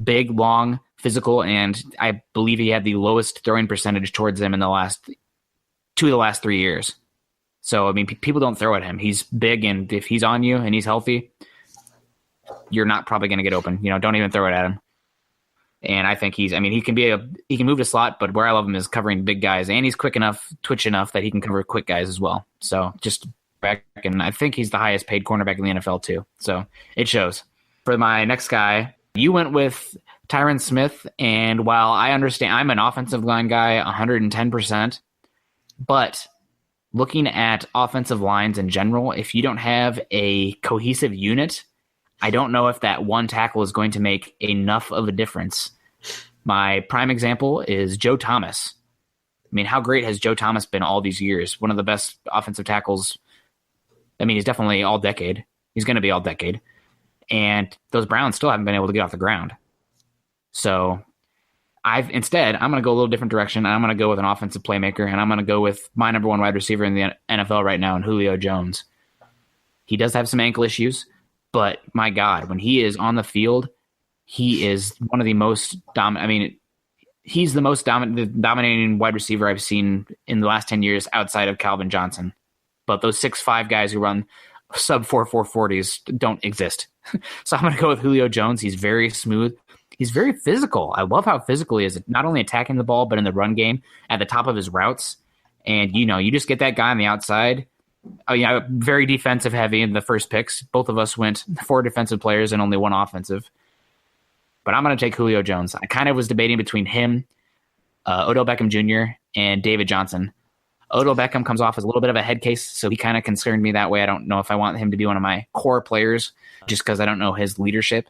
C: Big, long, physical, and I believe he had the lowest throwing percentage towards him in the last 2 of the last 3 years. So, I mean, people don't throw at him. He's big, and if he's on you and he's healthy, you're not probably going to get open. Don't even throw it at him. And I think he can move to slot, but where I love him is covering big guys, and he's quick enough, twitch enough that he can cover quick guys as well. So just back, and I think he's the highest paid cornerback in the NFL too. So it shows. For my next guy, you went with Tyron Smith, and while I understand I'm an offensive line guy 110%, but looking at offensive lines in general, if you don't have a cohesive unit, I don't know if that one tackle is going to make enough of a difference. My prime example is Joe Thomas. I mean, how great has Joe Thomas been all these years? One of the best offensive tackles. I mean, he's definitely all decade. He's going to be all decade. And those Browns still haven't been able to get off the ground. So I'm going to go a little different direction. I'm going to go with an offensive playmaker, and I'm going to go with my number 1 wide receiver in the NFL right now, in Julio Jones. He does have some ankle issues, but my God, when he is on the field, he is one of the most dominant. I mean, he's the most dominating wide receiver I've seen in the last 10 years outside of Calvin Johnson. But those 6'5" guys who run sub 4.40s don't exist. So I'm going to go with Julio Jones. He's very smooth. He's very physical. I love how physical he is, not only attacking the ball, but in the run game at the top of his routes. And, you just get that guy on the outside. Very defensive heavy in the first picks. Both of us went 4 defensive players and only 1 offensive. But I'm going to take Julio Jones. I kind of was debating between him, Odell Beckham Jr., and David Johnson. Odell Beckham comes off as a little bit of a head case, so he kind of concerned me that way. I don't know if I want him to be one of my core players just because I don't know his leadership.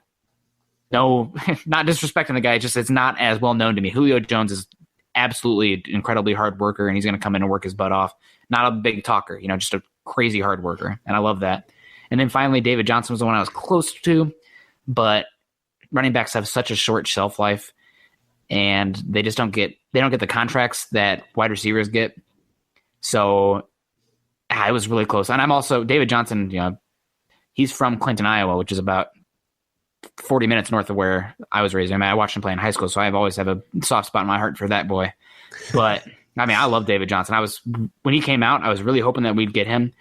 C: No, not disrespecting the guy, just it's not as well known to me. Julio Jones is absolutely incredibly hard worker, and he's going to come in and work his butt off. Not a big talker, just a crazy hard worker, and I love that. And then finally, David Johnson was the one I was close to, but running backs have such a short shelf life, and they don't get the contracts that wide receivers get. So I was really close. And I'm also David Johnson, he's from Clinton, Iowa, which is about 40 minutes north of where I was raised. I mean, I watched him play in high school, so I've always have a soft spot in my heart for that boy. But I mean, I love David Johnson. When he came out, I was really hoping that we'd get him,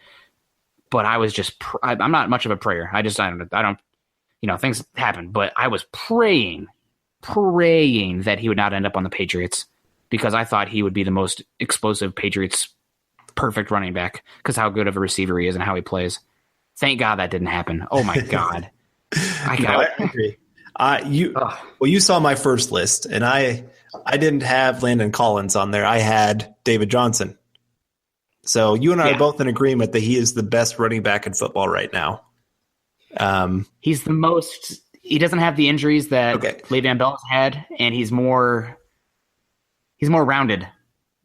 C: but I was just, I'm not much of a prayer. I don't, things happen, but I was praying that he would not end up on the Patriots because I thought he would be the most explosive Patriots perfect running back because how good of a receiver he is and how he plays. Thank God that didn't happen. Oh my God.
B: I agree. You saw my first list, and I didn't have Landon Collins on there. I had David Johnson. So you and I are both in agreement that he is the best running back in football right now.
C: He's the most. He doesn't have the injuries that Le'Veon Bell has had, and he's more rounded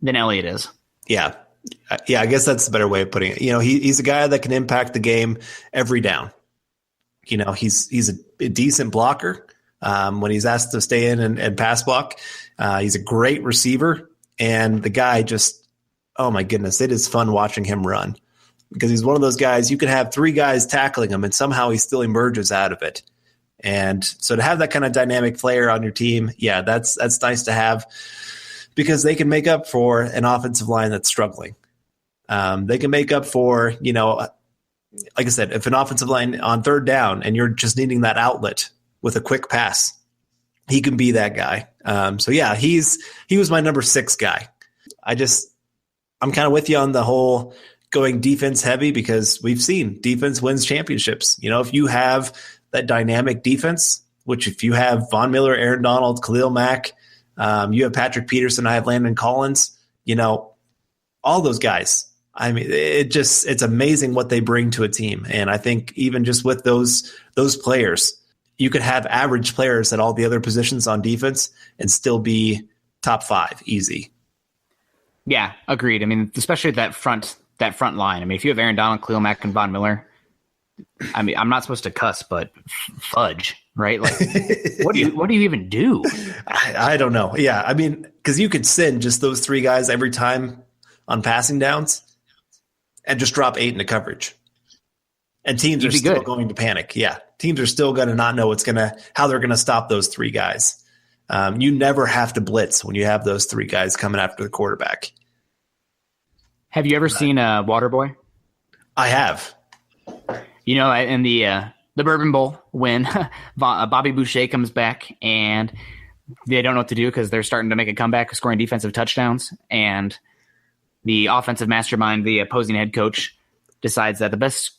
C: than Elliott is.
B: Yeah. Yeah, I guess that's the better way of putting it. He's a guy that can impact the game every down. He's a decent blocker when he's asked to stay in and pass block. He's a great receiver, and the guy just, oh my goodness, it is fun watching him run because he's one of those guys you could have 3 guys tackling him, and somehow he still emerges out of it. And so to have that kind of dynamic player on your team, yeah, that's nice to have because they can make up for an offensive line that's struggling. They can make up for, like I said, if an offensive line on third down and you're just needing that outlet with a quick pass, he can be that guy. So yeah, he was my number 6 guy. I'm kind of with you on the whole going defense heavy because we've seen defense wins championships. If you have that dynamic defense, which if you have Von Miller, Aaron Donald, Khalil Mack, you have Patrick Peterson, I have Landon Collins, all those guys. I mean, it's amazing what they bring to a team. And I think even just with those players, you could have average players at all the other positions on defense and still be top 5 easy.
C: Yeah, agreed. I mean, especially that front line. I mean, if you have Aaron Donald, Khalil Mack, and Von Miller, I mean, I'm not supposed to cuss, but fudge, right? Like, what do you even do?
B: I don't know. Yeah, I mean, because you could send just those 3 guys every time on passing downs and just drop 8 into coverage. And teams are still going to panic. Yeah, teams are still going to not know how they're going to stop those 3 guys. You never have to blitz when you have those 3 guys coming after the quarterback.
C: Have you ever seen Waterboy?
B: I have.
C: In the Bourbon Bowl when Bobby Boucher comes back and they don't know what to do because they're starting to make a comeback, scoring defensive touchdowns, and the offensive mastermind, the opposing head coach, decides that the best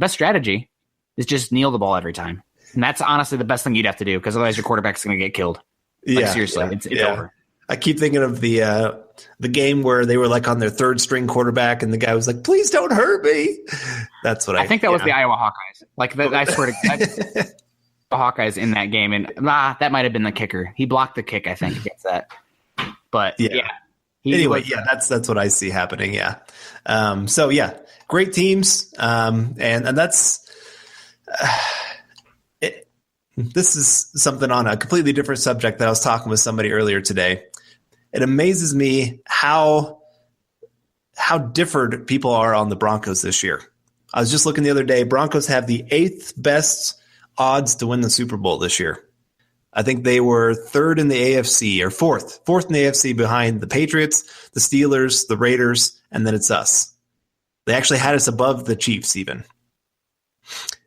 C: strategy is just kneel the ball every time. And that's honestly the best thing you'd have to do because otherwise your quarterback's going to get killed. Seriously, it's over.
B: I keep thinking of the game where they were like on their 3rd string quarterback and the guy was like, "Please don't hurt me." That's what I think that
C: was the Iowa Hawkeyes. Like I swear to God, the Hawkeyes in that game, and that might have been the kicker. He blocked the kick, I think, against that. But yeah.
B: Anyway, that's what I see happening. Yeah. So yeah, great teams, and that's. This is something on a completely different subject that I was talking with somebody earlier today. It amazes me how different people are on the Broncos this year. I was just looking the other day. Broncos have the 8th best odds to win the Super Bowl this year. I think they were 3rd in the AFC or 4th in the AFC behind the Patriots, the Steelers, the Raiders, and then it's us. They actually had us above the Chiefs even.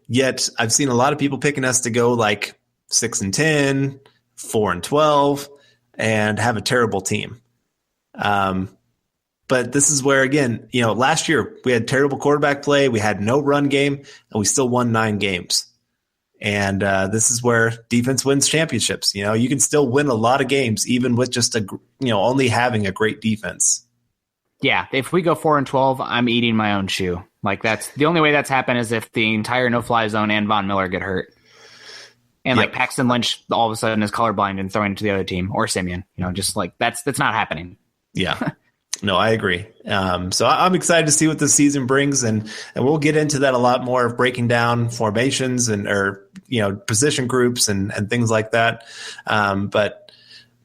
B: Yet I've seen a lot of people picking us to go like 6-10, 4-12, and have a terrible team. But this is where, again, last year we had terrible quarterback play. We had no run game, and we still won 9 games. And this is where defense wins championships. You can still win a lot of games even with just only having a great defense.
C: Yeah, if we go 4-12, I'm eating my own shoe. Like that's the only way that's happened is if the entire no-fly zone and Von Miller get hurt, and like Paxton Lynch all of a sudden is colorblind and throwing to the other team, or Simeon. Just like that's not happening. Yeah,
B: no, I agree. So I'm excited to see what this season brings, and we'll get into that a lot more of breaking down formations or position groups and things like that. But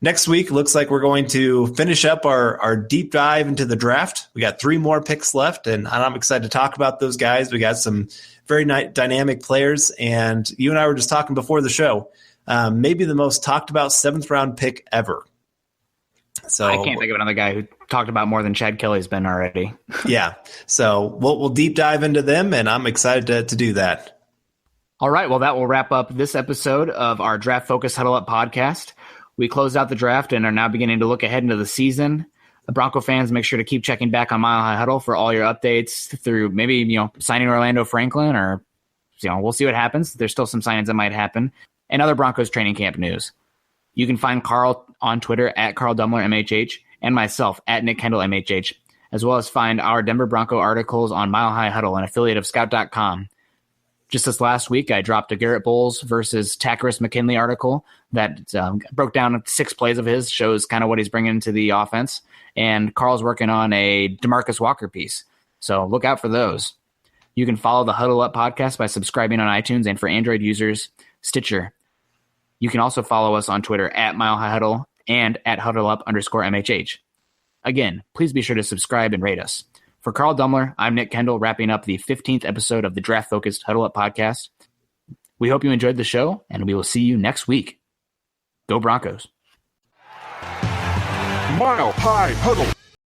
B: next week, looks like we're going to finish up our deep dive into the draft. We got 3 more picks left, and I'm excited to talk about those guys. We got some very dynamic players, and you and I were just talking before the show. Maybe the most talked about 7th-round pick ever. So
C: I can't think of another guy who talked about more than Chad Kelly's been already.
B: Yeah, so we'll deep dive into them, and I'm excited to do that.
C: All right, well, that will wrap up this episode of our Draft Focus Huddle Up podcast. We closed out the draft and are now beginning to look ahead into the season. The Bronco fans, make sure to keep checking back on Mile High Huddle for all your updates through maybe, signing Orlando Franklin or, we'll see what happens. There's still some signings that might happen. And other Broncos training camp news. You can find Carl on Twitter at Carl Dumler MHH and myself at Nick Kendell MHH, as well as find our Denver Bronco articles on Mile High Huddle, an affiliate of Scout.com. Just this last week, I dropped a Garrett Bowles versus Takaris McKinley article that broke down 6 plays of his, shows kind of what he's bringing to the offense. And Carl's working on a DeMarcus Walker piece. So look out for those. You can follow the Huddle Up podcast by subscribing on iTunes, and for Android users, Stitcher. You can also follow us on Twitter at Mile High Huddle and at HuddleUp_MHH. Again, please be sure to subscribe and rate us. For Carl Dumler, I'm Nick Kendell, wrapping up the 15th episode of the draft-focused Huddle Up podcast. We hope you enjoyed the show, and we will see you next week. Go Broncos.
D: Mile High Huddle.